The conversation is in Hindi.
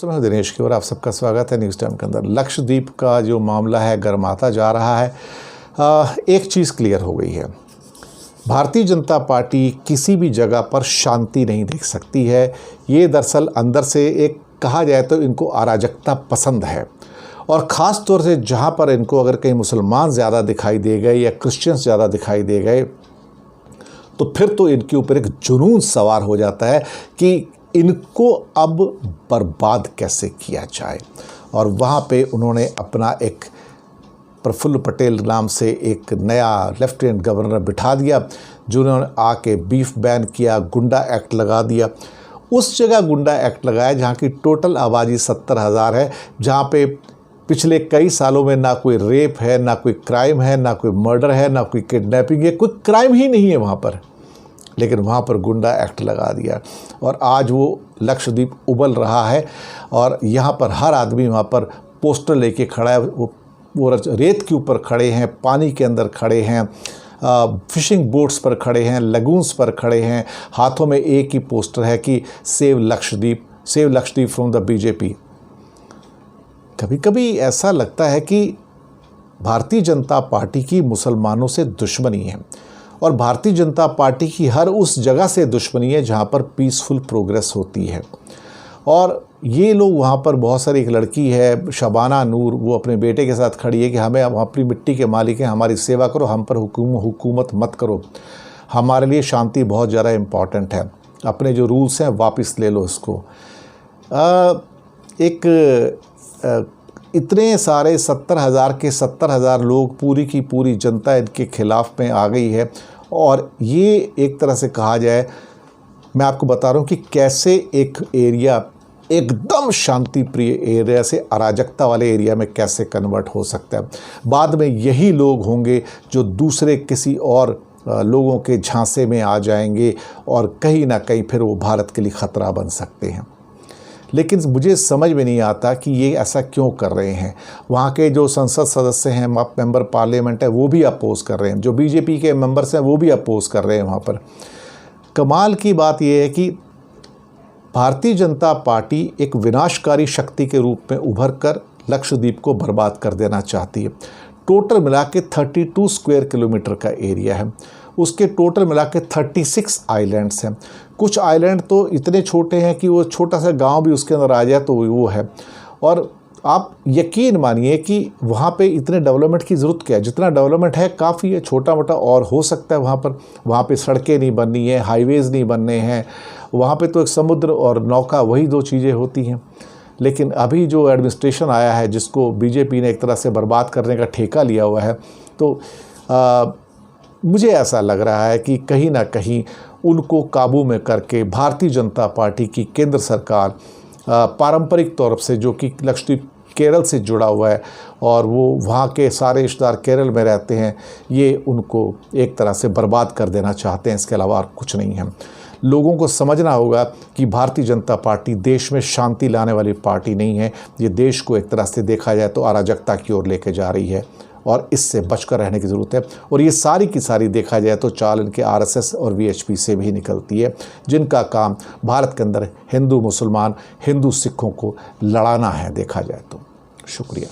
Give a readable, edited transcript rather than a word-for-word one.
दोस्तों मैं दिनेश की और आप सबका स्वागत है न्यूज़ टाइम के अंदर। लक्षद्वीप का जो मामला है गर्माता जा रहा है। एक चीज़ क्लियर हो गई है, भारतीय जनता पार्टी किसी भी जगह पर शांति नहीं देख सकती है। ये दरअसल अंदर से एक कहा जाए तो इनको अराजकता पसंद है, और ख़ास तौर से जहाँ पर इनको अगर कहीं मुसलमान ज़्यादा दिखाई दे गए या क्रिश्चियंस ज़्यादा दिखाई दे गए तो फिर तो इनके ऊपर एक जुनून सवार हो जाता है कि इनको अब बर्बाद कैसे किया जाए। और वहाँ पे उन्होंने अपना एक प्रफुल्ल पटेल नाम से एक नया लेफ्टिनेंट गवर्नर बिठा दिया, जिन्होंने आके बीफ बैन किया, गुंडा एक्ट लगा दिया। उस जगह गुंडा एक्ट लगाया जहाँ की टोटल आबादी 70,000 है, जहाँ पे पिछले कई सालों में ना कोई रेप है, ना कोई क्राइम है, ना कोई मर्डर है, ना कोई किडनैपिंग है, कोई क्राइम ही नहीं है वहाँ पर, लेकिन वहाँ पर गुंडा एक्ट लगा दिया। और आज वो लक्षद्वीप उबल रहा है और यहाँ पर हर आदमी वहाँ पर पोस्टर लेके खड़ा है। वो रेत के ऊपर खड़े हैं, पानी के अंदर खड़े हैं, फिशिंग बोट्स पर खड़े हैं, लगून्स पर खड़े हैं। हाथों में एक ही पोस्टर है कि save Lakshadweep from the BJP. कभी कभी ऐसा लगता है कि भारतीय जनता पार्टी की मुसलमानों से दुश्मनी है, और भारतीय जनता पार्टी की हर उस जगह से दुश्मनी है जहाँ पर पीसफुल प्रोग्रेस होती है। और ये लोग वहाँ पर बहुत सारी, एक लड़की है शबाना नूर, वो अपने बेटे के साथ खड़ी है कि हमें अपनी मिट्टी के मालिक हैं, हमारी सेवा करो, हम पर हुकूमत मत करो, हमारे लिए शांति बहुत ज़्यादा इम्पॉर्टेंट है, अपने जो रूल्स हैं वापस ले लो इसको। इतने सारे 70,000 के 70,000 लोग, पूरी की पूरी जनता इनके खिलाफ में आ गई है। और ये एक तरह से कहा जाए, मैं आपको बता रहा हूँ कि कैसे एक एरिया एकदम शांति प्रिय एरिया से अराजकता वाले एरिया में कैसे कन्वर्ट हो सकता है। बाद में यही लोग होंगे जो दूसरे किसी और लोगों के झांसे में आ जाएंगे और कहीं ना कहीं फिर वो भारत के लिए ख़तरा बन सकते हैं। लेकिन मुझे समझ में नहीं आता कि ये ऐसा क्यों कर रहे हैं। वहाँ के जो संसद सदस्य हैं, मेंबर पार्लियामेंट है, वो भी अपोज़ कर रहे हैं, जो बीजेपी के मेंबर्स हैं वो भी अपोज़ कर रहे हैं। वहाँ पर कमाल की बात ये है कि भारतीय जनता पार्टी एक विनाशकारी शक्ति के रूप में उभर कर लक्षद्वीप को बर्बाद कर देना चाहती है। टोटल मिला के 32 स्क्वायर किलोमीटर का एरिया है, उसके टोटल मिला के 36 आइलैंड्स हैं। कुछ आइलैंड तो इतने छोटे हैं कि वो छोटा सा गांव भी उसके अंदर आ जाए तो वो है। और आप यकीन मानिए कि वहाँ पे इतने डेवलपमेंट की ज़रूरत क्या है, जितना डेवलपमेंट है काफ़ी है, छोटा मोटा और हो सकता है वहाँ पे सड़कें नहीं बननी है, हाईवेज़ नहीं बनने हैं, वहाँ पे तो एक समुद्र और नौका, वही दो चीज़ें होती हैं। लेकिन अभी जो एडमिनिस्ट्रेशन आया है, जिसको बीजेपी ने एक तरह से बर्बाद करने का ठेका लिया हुआ है, तो मुझे ऐसा लग रहा है कि कहीं ना कहीं उनको काबू में करके भारतीय जनता पार्टी की केंद्र सरकार पारंपरिक तौर से, जो कि लक्षद्वीप केरल से जुड़ा हुआ है और वो वहाँ के सारे रिश्तेदार केरल में रहते हैं, ये उनको एक तरह से बर्बाद कर देना चाहते हैं। इसके अलावा और कुछ नहीं है। लोगों को समझना होगा कि भारतीय जनता पार्टी देश में शांति लाने वाली पार्टी नहीं है। ये देश को एक तरह से देखा जाए तो अराजकता की ओर लेके जा रही है, और इससे बचकर रहने की ज़रूरत है। और ये सारी की सारी देखा जाए तो चाल इनके आरएसएस और वीएचपी से भी निकलती है, जिनका काम भारत के अंदर हिंदू मुसलमान, हिंदू सिखों को लड़ाना है देखा जाए तो। शुक्रिया।